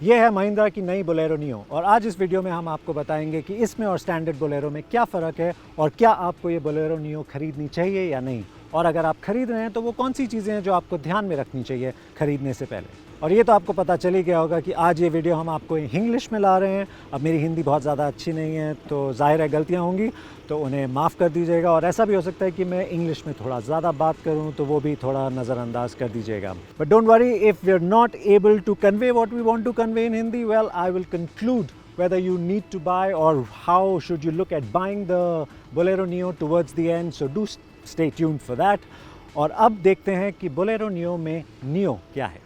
ये है महिंद्रा की नई बोलेरो नियो और आज इस वीडियो में हम आपको बताएंगे कि इसमें और स्टैंडर्ड बोलेरो में क्या फ़र्क है और क्या आपको ये बोलेरो नियो खरीदनी चाहिए या नहीं, और अगर आप खरीद रहे हैं तो वो कौन सी चीज़ें हैं जो आपको ध्यान में रखनी चाहिए खरीदने से पहले। और ये तो आपको पता चल ही गया होगा कि आज ये वीडियो हम आपको इंग्लिश में ला रहे हैं। अब मेरी हिंदी बहुत ज़्यादा अच्छी नहीं है तो ज़ाहिर है गलतियाँ होंगी, तो उन्हें माफ़ कर दीजिएगा। और ऐसा भी हो सकता है कि मैं इंग्लिश में थोड़ा ज़्यादा बात करूं तो वो भी थोड़ा नज़रअंदाज कर दीजिएगा। But don't worry, if we are not able to convey what we want to convey in Hindi, well I will conclude whether you need to buy or how should you look at buying the Bolero Neo towards the end, so do stay tuned for that। और अब देखते हैं कि Bolero Neo में Neo क्या है।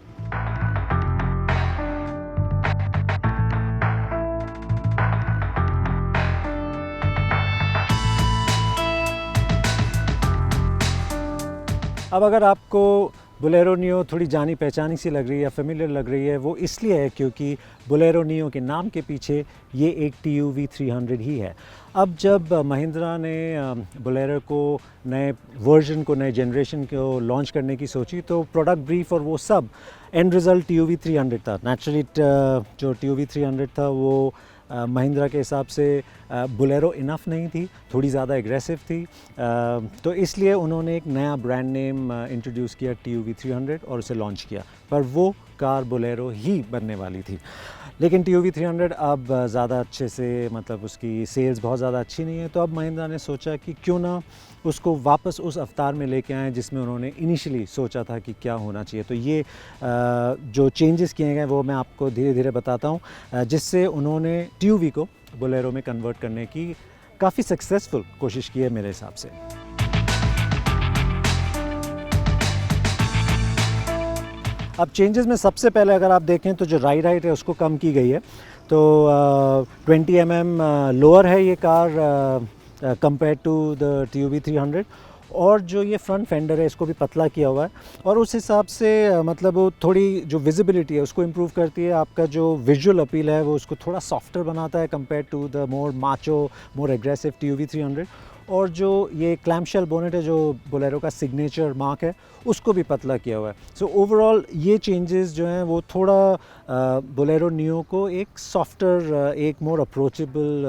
अब अगर आपको बोलेरो नियो थोड़ी जानी पहचानी सी लग रही है, फेमिलियर लग रही है, वो इसलिए है क्योंकि बोलेरो नियो के नाम के पीछे ये एक TUV 300 ही है। अब जब महिंद्रा ने बोलेरो को नए वर्जन को, नए जनरेशन को लॉन्च करने की सोची तो प्रोडक्ट ब्रीफ और वो सब एंड रिज़ल्ट TUV 300 था। नेचुरली जो TUV 300 था वो महिंद्रा के हिसाब से बोलेरो इनफ नहीं थी, थोड़ी ज़्यादा एग्रेसिव थी, तो इसलिए उन्होंने एक नया ब्रांड नेम इंट्रोड्यूस किया TUV 300 और उसे लॉन्च किया। पर वो कार बोलेरो ही बनने वाली थी। लेकिन TUV 300 अब ज़्यादा अच्छे से, मतलब उसकी सेल्स बहुत ज़्यादा अच्छी नहीं है, तो अब महिंद्रा ने सोचा कि क्यों ना उसको वापस उस अवतार में लेके आएँ जिसमें उन्होंने इनिशियली सोचा था कि क्या होना चाहिए। तो ये जो चेंजेस किए गए वो मैं आपको धीरे धीरे बताता हूँ, जिससे उन्होंने TUV को बोलेरो में कन्वर्ट करने की काफ़ी सक्सेसफुल कोशिश की है मेरे हिसाब से। अब चेंजेस में सबसे पहले अगर आप देखें तो जो राइड हाइट है उसको कम की गई है। तो 20 mm लोअर है ये car compare to the TUV 300, और जो ये फ्रंट फेंडर है इसको भी पतला किया हुआ है और उस हिसाब से मतलब वो थोड़ी जो विजिबिलिटी है उसको इम्प्रूव करती है। आपका जो विजुअल अपील है वो उसको थोड़ा सॉफ्टर बनाता है compare to the more macho, more aggressive TUV 300। और जो ये क्लैम्पशेल बोनेट है जो बोलेरो का सिग्नेचर मार्क है उसको भी पतला किया हुआ है। सो ओवरऑल ये चेंजेस जो हैं वो थोड़ा बोलेरो नियो को एक सॉफ्टर, एक मोर अप्रोचेबल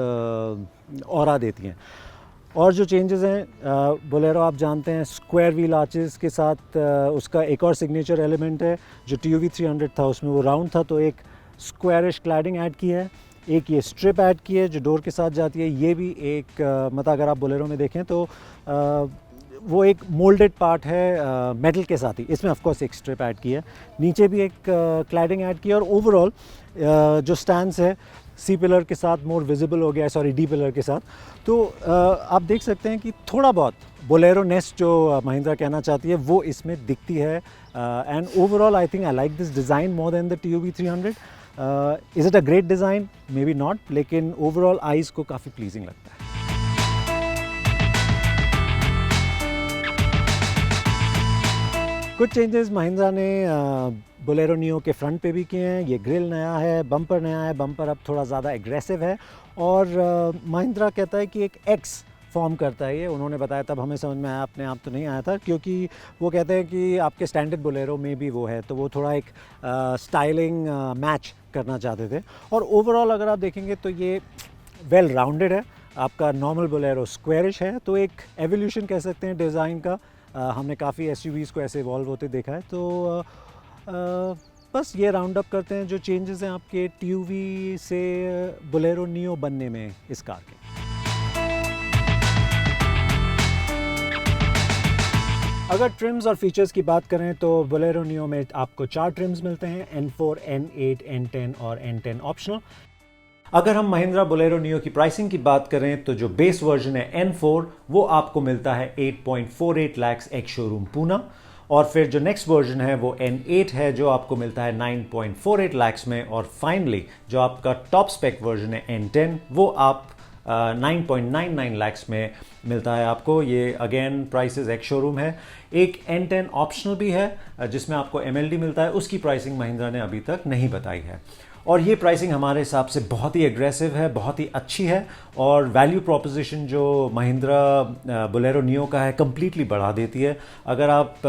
ऑरा देती हैं। और जो चेंजेस हैं बोलेरो आप जानते हैं स्क्वायर व्हील आर्चेस के साथ उसका एक और सिग्नेचर एलिमेंट है। जो TUV 300 था उसमें वो राउंड था, तो एक स्क्वायरिश क्लैडिंग ऐड की है। एक ये स्ट्रिप ऐड की है जो डोर के साथ जाती है, ये भी एक मतलब अगर आप बोलेरो में देखें तो वो एक मोल्डेड पार्ट है मेटल के साथ ही। इसमें ऑफ कोर्स एक स्ट्रिप ऐड की है, नीचे भी एक क्लैडिंग ऐड की है। और ओवरऑल जो स्टैंड्स है C पिलर के साथ मोर विजिबल हो गया है, सॉरी D पिलर के साथ। तो आप देख सकते हैं कि थोड़ा बहुत बोलेरो नेस्ट जो महिंद्रा कहना चाहती है वो इसमें दिखती है। And overall I think I like this design more than the TUV 300। Is it a great design? May be not, लेकिन ओवरऑल आइज़ को काफ़ी प्लीजिंग लगता है। कुछ चेंजेस महिंद्रा ने बोलेरो नियो के फ्रंट पे भी किए हैं। ये ग्रिल नया है, बम्पर नया है, बम्पर अब थोड़ा ज़्यादा एग्रेसिव है। और महिंद्रा कहता है कि एक X फॉर्म करता है ये, उन्होंने बताया तब हमें समझ में आया, अपने आप तो नहीं आया था, क्योंकि वो कहते हैं कि आपके स्टैंडर्ड बोलेरो में भी वो है, तो वो थोड़ा एक स्टाइलिंग मैच करना चाहते थे। और ओवरऑल अगर आप देखेंगे तो ये वेल राउंडेड है। आपका नॉर्मल बोलेरो स्क्वायरिश है, तो एक एवोल्यूशन कह सकते हैं डिज़ाइन का। हमने काफ़ी SUVs को ऐसे इवॉल्व होते देखा है। तो बस ये राउंड अप करते हैं जो चेंजेस हैं आपके TUV से बोलेरो नियो बनने में इस कार के। अगर ट्रिम्स और फीचर्स की बात करें तो बोलेरो नियो में आपको 4 ट्रिम्स मिलते हैं, N4, N8, N10 और N10 ऑप्शनल। अगर हम महिंद्रा बोलेरो नियो की प्राइसिंग की बात करें तो जो बेस वर्जन है N4 वो आपको मिलता है 8.48 लाख एक्स शोरूम पूना, और फिर जो नेक्स्ट वर्जन है वो N8 है जो आपको मिलता है 9.48 लाख में, और फाइनली जो आपका टॉप स्पेक वर्जन है N10 वो आप 9.99 लाख में मिलता है आपको। ये अगेन प्राइसेस एक्स शोरूम है। एक N10 ऑप्शनल भी है जिसमें आपको MLD मिलता है, उसकी प्राइसिंग महिंद्रा ने अभी तक नहीं बताई है। और ये प्राइसिंग हमारे हिसाब से बहुत ही एग्रेसिव है, बहुत ही अच्छी है, और वैल्यू प्रोपोजिशन जो महिंद्रा बोलेरो नियो का है कंप्लीटली बढ़ा देती है। अगर आप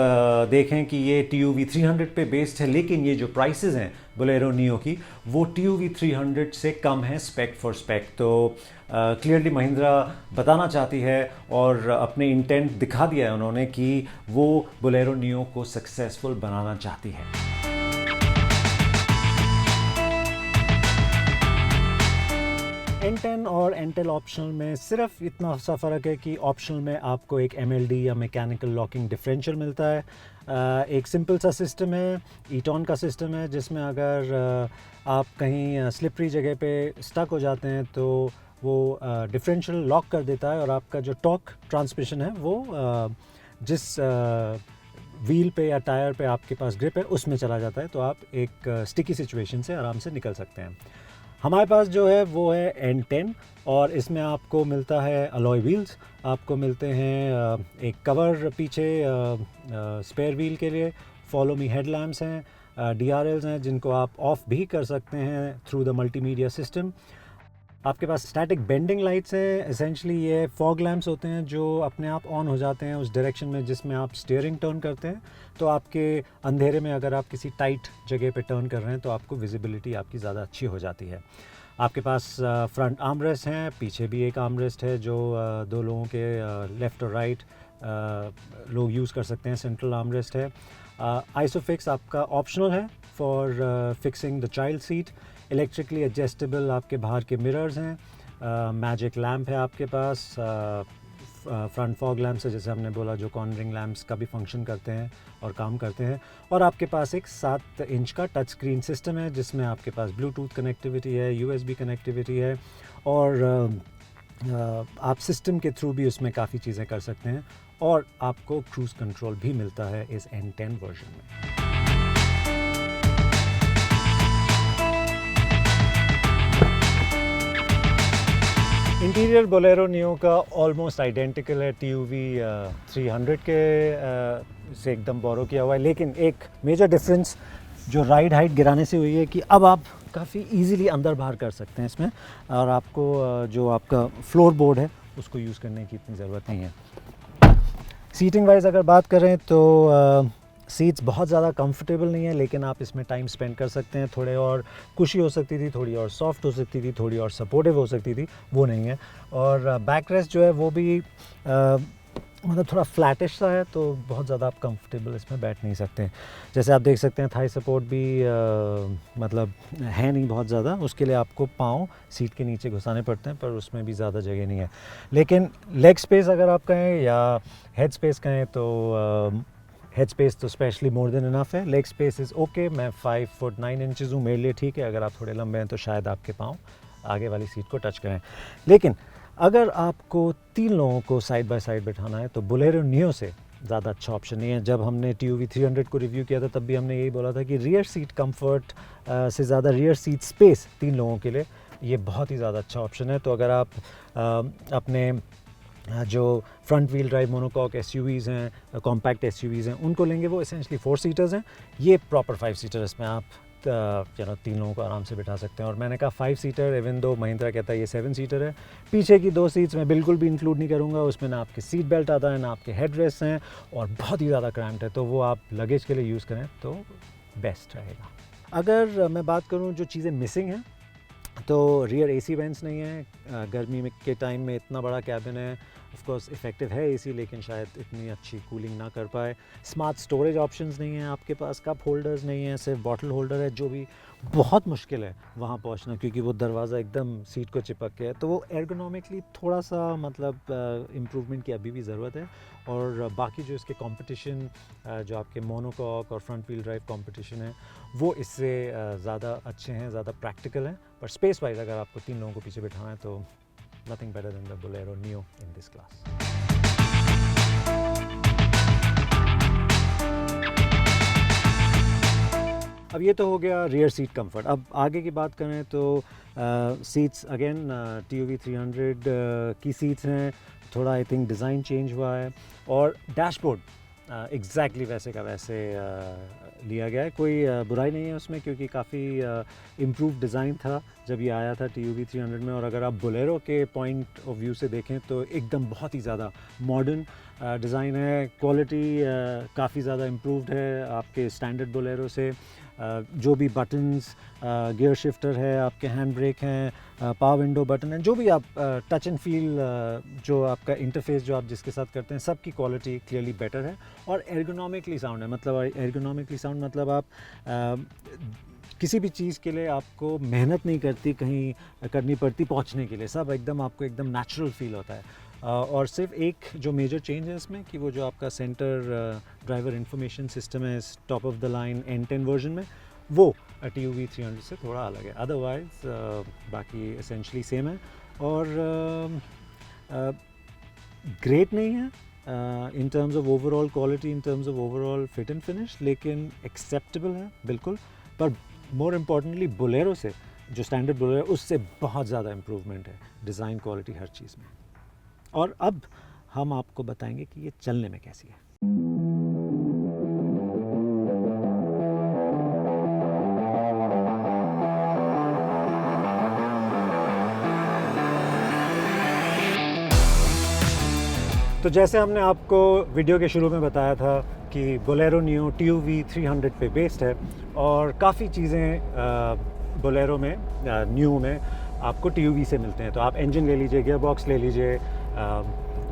देखें कि ये TUV 300 पे बेस्ड है, लेकिन ये जो प्राइसेस हैं बोलेरो नियो की वो TUV 300 से कम है स्पेक फॉर स्पेक। तो क्लियरली महिंद्रा बताना चाहती है और अपने इंटेंट दिखा दिया है उन्होंने कि वो बोलेरो नियो को सक्सेसफुल बनाना चाहती है। N10 और N10 ऑप्शनल में सिर्फ इतना सा फ़र्क है कि ऑप्शनल में आपको एक MLD या मैकेनिकल लॉकिंग डिफरेंशियल मिलता है। एक सिंपल सा सिस्टम है, ईटॉन का सिस्टम है, जिसमें अगर आप कहीं स्लिपरी जगह पे स्टक हो जाते हैं तो वो डिफरेंशियल लॉक कर देता है और आपका जो टॉर्क ट्रांसमिशन है वो जिस व्हील पे या टायर पे आपके पास ग्रिप है उसमें चला जाता है, तो आप एक स्टिकी सिचुएशन से आराम से निकल सकते हैं। हमारे पास जो है वो है N10 और इसमें आपको मिलता है अलॉय व्हील्स, आपको मिलते हैं एक कवर पीछे स्पेयर व्हील के लिए, फॉलो मी हेडलैम्प्स हैं, DRLs हैं जिनको आप ऑफ भी कर सकते हैं थ्रू द मल्टीमीडिया सिस्टम। आपके पास स्टैटिक बेंडिंग लाइट्स हैं, एसेंशली ये फॉग लैम्प्स होते हैं जो अपने आप ऑन हो जाते हैं उस डायरेक्शन में जिसमें आप स्टीयरिंग टर्न करते हैं, तो आपके अंधेरे में अगर आप किसी टाइट जगह पे टर्न कर रहे हैं तो आपको विजिबिलिटी आपकी ज़्यादा अच्छी हो जाती है। आपके पास फ्रंट आर्मरेस्ट हैं, पीछे भी एक आर्मरेस्ट है जो दो लोगों के लेफ़्ट और राइट लोग यूज़ कर सकते हैं, सेंट्रल आर्मरेस्ट है। आइसोफिक्स आपका ऑप्शनल है for fixing the child seat. Electrically adjustable आपके बाहर के मिरर्स हैं, मैजिक लैम्प है आपके पास, फ्रंट फॉग लैम्प्स है जैसे हमने बोला जो कॉर्नरिंग लैम्प्स का भी फंक्शन करते हैं और काम करते हैं, और आपके पास एक 7 इंच का टच स्क्रीन सिस्टम है जिसमें आपके पास ब्लूटूथ कनेक्टिविटी है, USB कनेक्टिविटी है, और आप सिस्टम के थ्रू भी उसमें काफ़ी चीज़ें कर सकते हैं, और आपको क्रूज़ कंट्रोल भी मिलता है इस N10 वर्जन में। इंटीरियर बोलेरो नियो का ऑलमोस्ट आइडेंटिकल है TUV 300 के से एकदम बोरो किया हुआ है, लेकिन एक मेजर डिफरेंस जो राइड हाइट गिराने से हुई है कि अब आप काफ़ी इजीली अंदर बाहर कर सकते हैं इसमें, और आपको जो आपका फ्लोर बोर्ड है उसको यूज़ करने की इतनी ज़रूरत नहीं है। सीटिंग वाइज अगर बात करें तो सीट्स बहुत ज़्यादा कंफर्टेबल नहीं है, लेकिन आप इसमें टाइम स्पेंड कर सकते हैं। थोड़े और कुशी हो सकती थी, थोड़ी और सॉफ्ट हो सकती थी, थोड़ी और सपोर्टिव हो सकती थी, वो नहीं है। और बैक रेस्ट जो है वो भी मतलब थोड़ा फ्लैटिश सा है, तो बहुत ज़्यादा आप कंफर्टेबल इसमें बैठ नहीं सकते। जैसे आप देख सकते हैं थाई सपोर्ट भी मतलब है नहीं बहुत ज़्यादा, उसके लिए आपको पाँव सीट के नीचे घुसाने पड़ते हैं, पर उसमें भी ज़्यादा जगह नहीं है। लेकिन लेग स्पेस अगर आप कहें या हेड स्पेस कहें तो हेड स्पेस तो स्पेशली मोर देन इनफ है। लेग स्पेस इज़ ओके, मैं 5 फुट 9 इंचज़ हूँ, मेरे लिए ठीक है। अगर आप थोड़े लंबे हैं तो शायद आपके पाँव आगे वाली सीट को टच करें। लेकिन अगर आपको 3 लोगों को साइड बाय साइड बैठाना है तो बोलेरो नियो से ज़्यादा अच्छा ऑप्शन नहीं है। जब हमने TUV 300 को रिव्यू किया था तब भी हमने यही बोला था कि रियर सीट कंफर्ट से ज़्यादा रियर सीट स्पेस 3 लोगों के लिए ये बहुत ही ज़्यादा अच्छा ऑप्शन है। तो अगर आप अपने जो front wheel drive monocoque SUVs हैं, कॉम्पैक्ट SUVs हैं, उनको लेंगे, वो एसेंशली 4 सीटर्स हैं। ये प्रॉपर 5 सीटर, इसमें आप 3 लोगों को आराम से बिठा सकते हैं। और मैंने कहा 5 सीटर, इवन दो महिंद्रा कहता है ये 7 सीटर है। पीछे की 2 सीट्स मैं बिल्कुल भी इंक्लूड नहीं करूँगा, उसमें ना आपके सीट बेल्ट आता है, ना आपके हेड रेस्ट हैं, और बहुत ही ज़्यादा क्रैम्प्ड है, तो वो आप लगेज के लिए यूज़ करें तो बेस्ट रहेगा। अगर मैं बात करूँ जो चीज़ें मिसिंग हैं, तो रियर AC वेंट्स नहीं है। गर्मी में के टाइम में इतना बड़ा कैबिन है, ऑफ कोर्स इफ़ेक्टिव है AC, लेकिन शायद इतनी अच्छी कूलिंग ना कर पाए। स्मार्ट स्टोरेज ऑप्शंस नहीं है आपके पास, कप होल्डर्स नहीं है, सिर्फ बॉटल होल्डर है, जो भी बहुत मुश्किल है वहाँ पहुँचना, क्योंकि वो दरवाज़ा एकदम सीट को चिपक के है। तो वो एर्गोनॉमिकली थोड़ा सा मतलब इम्प्रूवमेंट की अभी भी ज़रूरत है। और बाकी जो इसके कंपटीशन जो आपके मोनोकॉक और फ्रंट व्हील ड्राइव कंपटीशन है, वो इससे ज़्यादा अच्छे हैं, ज़्यादा प्रैक्टिकल हैं। पर स्पेस वाइज अगर आपको 3 लोगों को पीछे बिठाना है तो nothing better than the Bolero Neo in this class. अब ये तो हो गया रियर सीट कंफर्ट। अब आगे की बात करें तो सीट्स अगेन TUV 300 की सीट्स हैं, थोड़ा आई थिंक डिज़ाइन चेंज हुआ है। और डैशबोर्ड एग्जैक्टली वैसे का वैसे लिया गया है। कोई बुराई नहीं है उसमें, क्योंकि काफ़ी इम्प्रूव डिज़ाइन था जब ये आया था TUV 300 में। और अगर आप बोलेरो के पॉइंट ऑफ व्यू से देखें तो एकदम बहुत ही ज़्यादा मॉडर्न डिज़ाइन है। क्वालिटी काफ़ी ज़्यादा इम्प्रूव्ड है आपके स्टैंडर्ड बोलेरो से। जो भी बटन्स, गियर शिफ्टर है, आपके हैंड ब्रेक हैं, पावर विंडो बटन है, जो भी आप टच एंड फील, जो आपका इंटरफेस जो आप जिसके साथ करते हैं, सब की क्वालिटी क्लियरली बेटर है। और एर्गोनॉमिकली साउंड है। मतलब एर्गोनॉमिकली साउंड मतलब आप किसी भी चीज़ के लिए आपको मेहनत नहीं कहीं करनी पड़ती पहुंचने के लिए। सब एकदम आपको एकदम नेचुरल फील होता है। और सिर्फ एक जो मेजर चेंज है इसमें कि वो जो आपका सेंटर ड्राइवर इंफॉर्मेशन सिस्टम है top of the line N10 version में, वो TUV 300 से थोड़ा अलग है। अदरवाइज बाकी एसेंशली सेम है। और ग्रेट नहीं है in terms of overall quality, in terms of overall fit and finish, लेकिन एक्सेप्टेबल है बिल्कुल। पर मोर इम्पॉर्टेंटली बोलेरो से, जो स्टैंडर्ड बोलेरो, उससे बहुत ज़्यादा इम्प्रूवमेंट है डिज़ाइन, क्वालिटी, हर चीज़ में। और अब हम आपको बताएंगे कि ये चलने में कैसी है। तो जैसे हमने आपको वीडियो के शुरू में बताया था कि बोलेरो नियो TUV 300 पे बेस्ड है। और काफ़ी चीज़ें बोलेरो में, न्यू में आपको TUV से मिलते हैं। तो आप इंजन ले लीजिए, गियर बॉक्स ले लीजिए,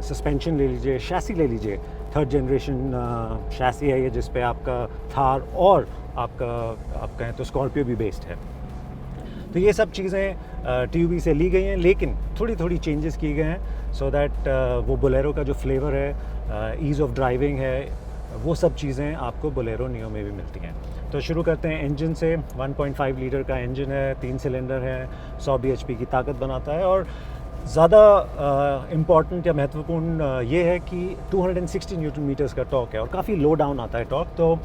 सस्पेंशन ले लीजिए, शैसी ले लीजिए। थर्ड जनरेशन शैसी है ये, जिस पे आपका थार और आपका आप कहें तो स्कॉर्पियो भी बेस्ड है। तो ये सब चीज़ें TUV से ली गई हैं, लेकिन थोड़ी थोड़ी चेंजेस की गए हैं सो दैट वो बोलेरो का जो फ्लेवर है, ईज़ ऑफ ड्राइविंग है, वो सब चीज़ें आपको बोलेरो नियो में भी मिलती हैं। तो शुरू करते हैं इंजन से। 1.5 लीटर का इंजन है, 3 सिलेंडर है, 100 bhp की ताकत बनाता है। और ज़्यादा इम्पॉर्टेंट या महत्वपूर्ण ये है कि 260 न्यूटन मीटर्स का टॉर्क है और काफ़ी लो डाउन आता है टॉर्क। तो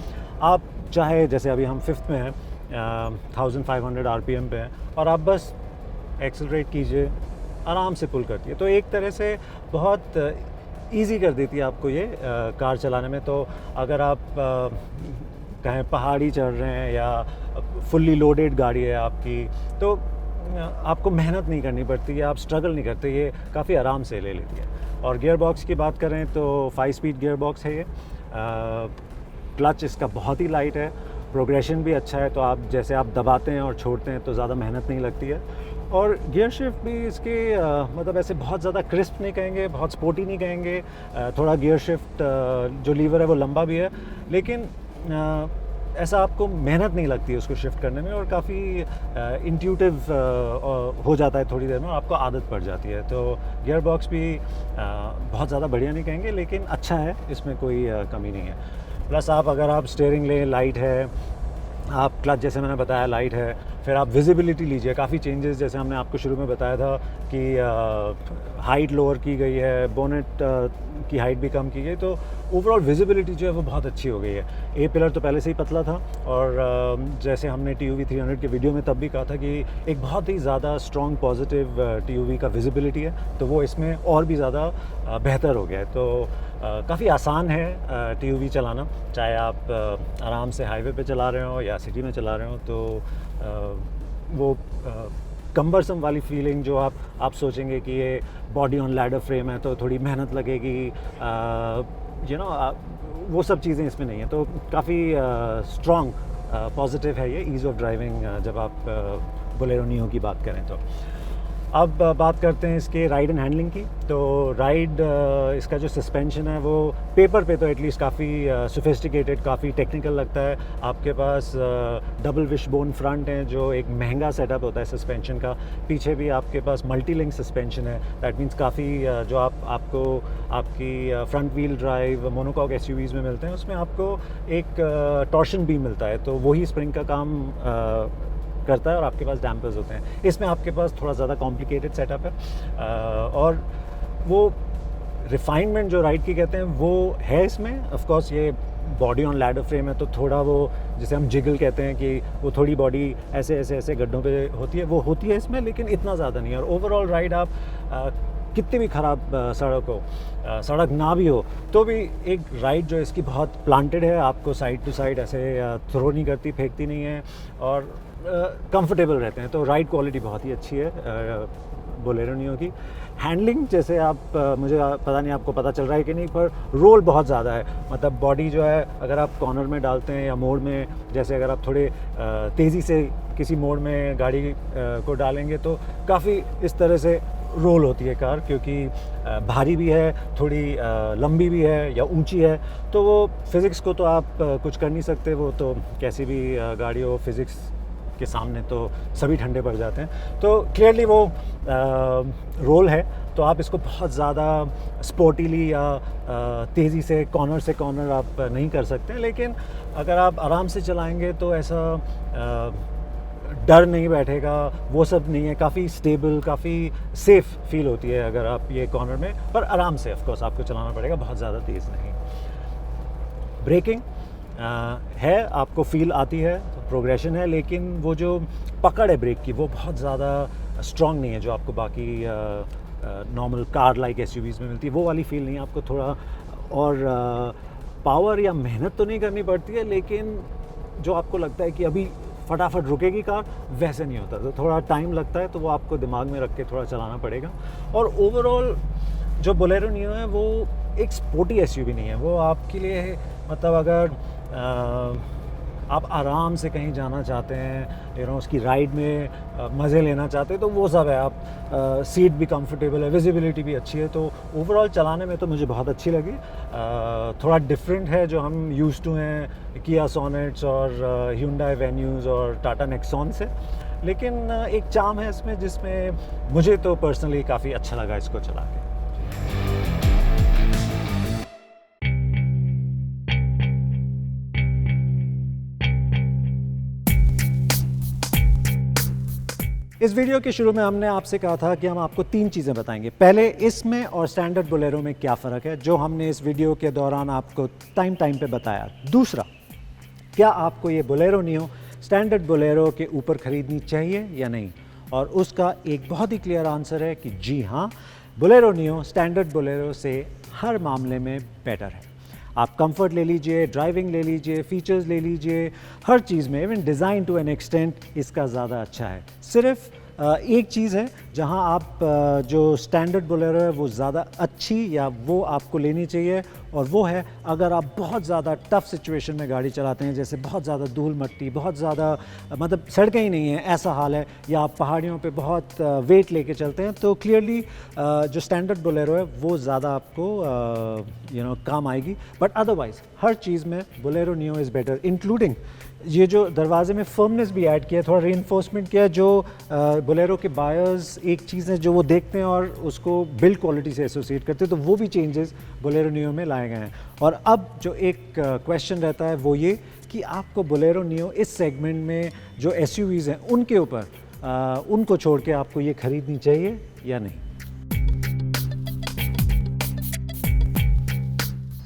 आप चाहे, जैसे अभी हम 5th में हैं, 1500 RPM पे हैं, और आप बस एक्सेलरेट कीजिए, आराम से पुल करती है। तो एक तरह से बहुत ईज़ी कर देती है आपको ये कार चलाने में। तो अगर आप कहें पहाड़ी चढ़ रहे हैं या फुल्ली लोडेड गाड़ी है आपकी, तो आपको मेहनत नहीं करनी पड़ती है, आप स्ट्रगल नहीं करते, ये काफ़ी आराम से ले लेती है। और गियर बॉक्स की बात करें तो 5 स्पीड गियर बॉक्स है ये। क्लच इसका बहुत ही लाइट है, प्रोग्रेशन भी अच्छा है। तो आप जैसे आप दबाते हैं और छोड़ते हैं तो ज़्यादा मेहनत नहीं लगती है। और गियर शिफ्ट भी इसके मतलब ऐसे बहुत ज़्यादा क्रिस्प नहीं कहेंगे, बहुत स्पोर्टी नहीं कहेंगे। थोड़ा गियर शिफ्ट जो लीवर है वो लंबा भी है, लेकिन ऐसा आपको मेहनत नहीं लगती है उसको शिफ्ट करने में। और काफ़ी इंट्यूटिव हो जाता है थोड़ी देर में, आपको आदत पड़ जाती है। तो गियर बॉक्स भी बहुत ज़्यादा बढ़िया नहीं कहेंगे, लेकिन अच्छा है, इसमें कोई कमी नहीं है। प्लस अगर आप स्टीयरिंग लें, लाइट है, आप क्लच जैसे मैंने बताया लाइट है। फिर आप विजिबिलिटी लीजिए, काफ़ी चेंजेस जैसे हमने आपको शुरू में बताया था कि हाइट लोअर की गई है, बोनेट की हाइट भी कम की गई। तो ओवरऑल विजिबिलिटी जो है वो बहुत अच्छी हो गई है। ए पिलर तो पहले से ही पतला था, और जैसे हमने TUV 300 के वीडियो में तब भी कहा था कि एक बहुत ही ज़्यादा स्ट्रॉन्ग पॉजिटिव TUV का विजिबिलिटी है, तो वो इसमें और भी ज़्यादा बेहतर हो गया है। तो काफ़ी आसान है TUV चलाना, चाहे आप आराम से हाईवे पे चला रहे हो या सिटी में चला रहे हो। तो वो कम्बरसम वाली फीलिंग जो आप सोचेंगे कि ये बॉडी ऑन लैडर फ्रेम है तो थोड़ी मेहनत लगेगी, वो सब चीज़ें इसमें नहीं है। तो काफ़ी स्ट्रॉन्ग पॉजिटिव है ये ईज़ ऑफ ड्राइविंग जब आप बोलेरो नियो की बात करें। तो अब बात करते हैं इसके राइड एंड हैंडलिंग की। तो राइड, इसका जो सस्पेंशन है वो पेपर पे तो एटलीस्ट काफ़ी सोफिस्टिकेटेड, काफ़ी टेक्निकल लगता है। आपके पास डबल विशबोन फ्रंट हैं, जो एक महंगा सेटअप होता है सस्पेंशन का। पीछे भी आपके पास मल्टी लिंक सस्पेंशन है। दैट मीन्स काफ़ी जो आपको आपकी front wheel drive monocoque SUVs में मिलते हैं, उसमें आपको एक टॉर्शन बीम मिलता है, तो वही स्प्रिंग का काम करता है और आपके पास डैम्पर्स होते हैं। इसमें आपके पास थोड़ा ज़्यादा कॉम्प्लिकेटेड सेटअप है, और वो रिफाइनमेंट जो राइड की कहते हैं वो है इसमें। ऑफ कोर्स ये बॉडी ऑन लैडर फ्रेम है, तो थोड़ा वो जिसे हम जिगल कहते हैं कि वो थोड़ी बॉडी ऐसे गड्ढों पे होती है, वो होती है इसमें, लेकिन इतना ज़्यादा नहीं है। और ओवरऑल राइड आप कितनी भी ख़राब सड़क ना भी हो तो भी एक राइड जो इसकी बहुत प्लांटेड है, आपको साइड टू साइड ऐसे थ्रो नहीं करती, फेंकती नहीं है और कंफर्टेबल रहते हैं। तो राइड क्वालिटी बहुत ही अच्छी है बोलेरो नियो की। हैंडलिंग जैसे आप मुझे पता नहीं आपको पता चल रहा है कि नहीं, पर रोल बहुत ज़्यादा है। मतलब बॉडी जो है अगर आप कॉर्नर में डालते हैं या मोड़ में, जैसे अगर आप थोड़े तेज़ी से किसी मोड़ में गाड़ी को डालेंगे तो काफ़ी इस तरह से रोल होती है कार, क्योंकि भारी भी है, थोड़ी लंबी भी है या ऊंची है। तो वो फिज़िक्स को तो आप कुछ कर नहीं सकते, वो तो कैसी भी गाड़ी हो फिज़िक्स के सामने तो सभी ठंडे पड़ जाते हैं। तो क्लियरली वो रोल है, तो आप इसको बहुत ज़्यादा स्पोर्टीली या तेज़ी से कॉर्नर आप नहीं कर सकते, लेकिन अगर आप आराम से चलाएंगे तो ऐसा डर नहीं बैठेगा, वो सब नहीं है। काफ़ी स्टेबल, काफ़ी सेफ़ फील होती है अगर आप ये कॉर्नर में, पर आराम से ऑफ कोर्स आपको चलाना पड़ेगा, बहुत ज़्यादा तेज़ नहीं। ब्रेकिंग है, आपको फील आती है, प्रोग्रेशन है, लेकिन वो जो पकड़ है ब्रेक की वो बहुत ज़्यादा स्ट्रॉन्ग नहीं है जो आपको बाकी नॉर्मल कार लाइक एसयूवीज़ में मिलती है। वो वाली फील नहीं है आपको। थोड़ा और पावर या मेहनत तो नहीं करनी पड़ती है, लेकिन जो आपको लगता है कि अभी फटाफट रुकेगी कार, वैसे नहीं होता। तो थोड़ा टाइम लगता है, तो वो आपको दिमाग में रख के थोड़ा चलाना पड़ेगा। और ओवरऑल जो बोलेरो नियो है वो एक स्पोर्टी एसयूवी नहीं है, वो आपके लिए मतलब अगर आप आराम से कहीं जाना चाहते हैं, उसकी राइड में मज़े लेना चाहते हैं, तो वो सब है। आप सीट भी कंफर्टेबल है, विजिबिलिटी भी अच्छी है, तो ओवरऑल चलाने में तो मुझे बहुत अच्छी लगी। थोड़ा डिफरेंट है जो हम यूज़ टू हैं किया सोनेट्स और ह्यूंडई वेन्यूज़ और टाटा नेक्सॉन से, लेकिन एक चार्म है इसमें जिसमें मुझे तो पर्सनली काफ़ी अच्छा लगा इसको चला के। इस वीडियो के शुरू में हमने आपसे कहा था कि हम आपको 3 चीज़ें बताएंगे। पहले इसमें और स्टैंडर्ड बोलेरो में क्या फ़र्क है, जो हमने इस वीडियो के दौरान आपको टाइम पे बताया। दूसरा, क्या आपको ये बोलेरो नियो स्टैंडर्ड बोलेरो के ऊपर ख़रीदनी चाहिए या नहीं, और उसका एक बहुत ही क्लियर आंसर है कि जी हाँ, बोलेरो नियो स्टैंडर्ड बोलेरो से हर मामले में बेटर है। आप कंफर्ट ले लीजिए, ड्राइविंग ले लीजिए, फीचर्स ले लीजिए, हर चीज़ में, even design to an extent इसका ज़्यादा अच्छा है। सिर्फ एक चीज़ है जहां आप जो स्टैंडर्ड बोलेरो है वो ज़्यादा अच्छी या वो आपको लेनी चाहिए, और वो है अगर आप बहुत ज़्यादा टफ़ सिचुएशन में गाड़ी चलाते हैं, जैसे बहुत ज़्यादा धूल मट्टी, बहुत ज़्यादा मतलब सड़कें ही नहीं हैं ऐसा हाल है, या आप पहाड़ियों पे बहुत वेट लेके चलते हैं, तो क्लियरली जो स्टैंडर्ड बोलेरो है वो ज़्यादा आपको काम आएगी। बट अदरवाइज़ हर चीज़ में Bolero neo is better, including ये जो दरवाजे में फर्मनेस भी ऐड किया है, थोड़ा रीइंफोर्समेंट किया है। जो बोलेरो के बायर्स एक चीज़ है जो वो देखते हैं और उसको बिल्ड क्वालिटी से एसोसिएट करते हैं, तो वो भी चेंजेस बोलेरो नियो में लाए गए हैं। और अब जो एक क्वेश्चन रहता है वो ये कि आपको बोलेरो नियो इस सेगमेंट में जो एसयूवीज़ हैं उनके ऊपर उनको छोड़ के आपको ये ख़रीदनी चाहिए या नहीं।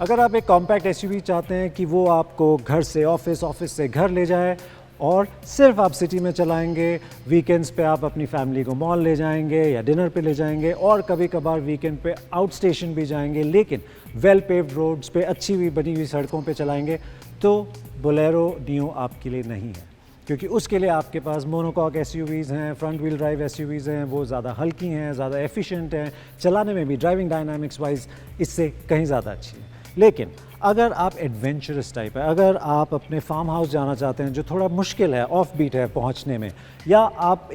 अगर आप एक कॉम्पैक्ट एसयूवी चाहते हैं कि वो आपको घर से ऑफिस, ऑफिस से घर ले जाए, और सिर्फ आप सिटी में चलाएंगे, वीकेंड्स पे आप अपनी फैमिली को मॉल ले जाएंगे या डिनर पे ले जाएंगे, और कभी कभार वीकेंड पे आउट स्टेशन भी जाएंगे, लेकिन वेल पेव्ड रोड्स पे अच्छी हुई बनी हुई सड़कों पे चलाएंगे, तो बोलेरो नियो आपके लिए नहीं है। क्योंकि उसके लिए आपके पास मोनोकॉक एसयूवीज़ हैं, फ्रंट व्हील ड्राइव एसयूवीज़ हैं, वो ज़्यादा हल्की हैं, ज़्यादा एफिशिएंट हैं, चलाने में भी ड्राइविंग डायनामिक्स वाइज इससे कहीं ज़्यादा अच्छी है। लेकिन अगर आप एडवेंचरस टाइप है, अगर आप अपने फार्म हाउस जाना चाहते हैं जो थोड़ा मुश्किल है, ऑफ बीट है पहुंचने में, या आप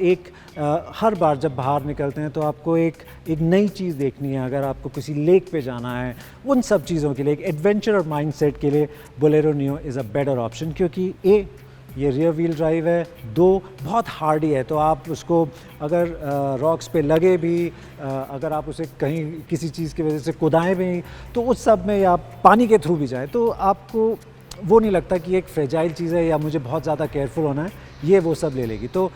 हर बार जब बाहर निकलते हैं तो आपको एक नई चीज़ देखनी है, अगर आपको किसी लेक पे जाना है, उन सब चीज़ों के लिए, एक एडवेंचर और माइंडसेट के लिए Bolero neo is a better option. क्योंकि ये रियर व्हील ड्राइव है, 2 बहुत हार्डी है, तो आप उसको अगर रॉक्स पे लगे भी, अगर आप उसे कहीं किसी चीज़ की वजह से कुदाएं भी, तो उस सब में, या पानी के थ्रू भी जाए, तो आपको वो नहीं लगता कि एक फ्रेजाइल चीज़ है या मुझे बहुत ज़्यादा केयरफुल होना है, ये वो सब ले लेगी। तो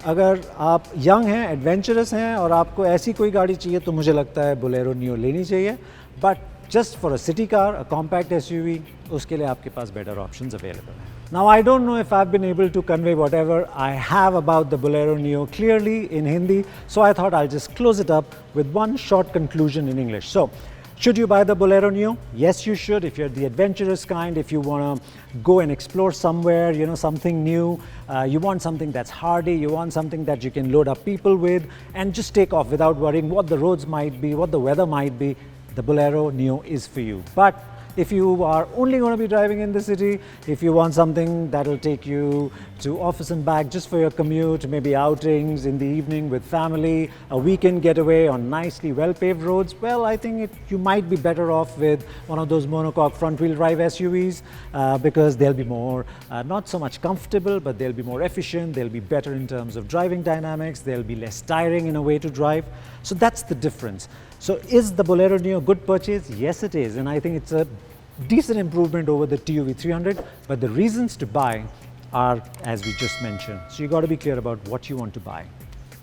अगर आप यंग हैं, एडवेंचरस हैं और आपको ऐसी कोई गाड़ी चाहिए, तो मुझे लगता है बोलेरो नियो लेनी चाहिए। But just for a city car, a compact SUV, उसके लिए आपके पास बेटर ऑप्शंस अवेलेबल हैं। Now, I don't know if I've been able to convey whatever I have about the Bolero Neo clearly in Hindi, so I thought I'll just close it up with one short conclusion in English. So, should you buy the Bolero Neo? Yes, you should. If you're the adventurous kind, if you want to go and explore somewhere, something new, you want something that's hardy, you want something that you can load up people with and just take off without worrying what the roads might be, what the weather might be, the Bolero Neo is for you. But if you are only going to be driving in the city, if you want something that will take you to office and back just for your commute, maybe outings in the evening with family, a weekend getaway on nicely well-paved roads, well, I think you might be better off with one of those monocoque front-wheel drive SUVs because they'll be more, not so much comfortable, but they'll be more efficient, they'll be better in terms of driving dynamics, they'll be less tiring in a way to drive. So that's the difference. So is the Bolero Neo a good purchase? Yes, it is. And I think it's a decent improvement over the TUV 300. But the reasons to buy are, as we just mentioned. So you got to be clear about what you want to buy.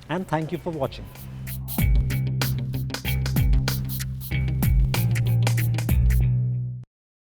And thank you for watching.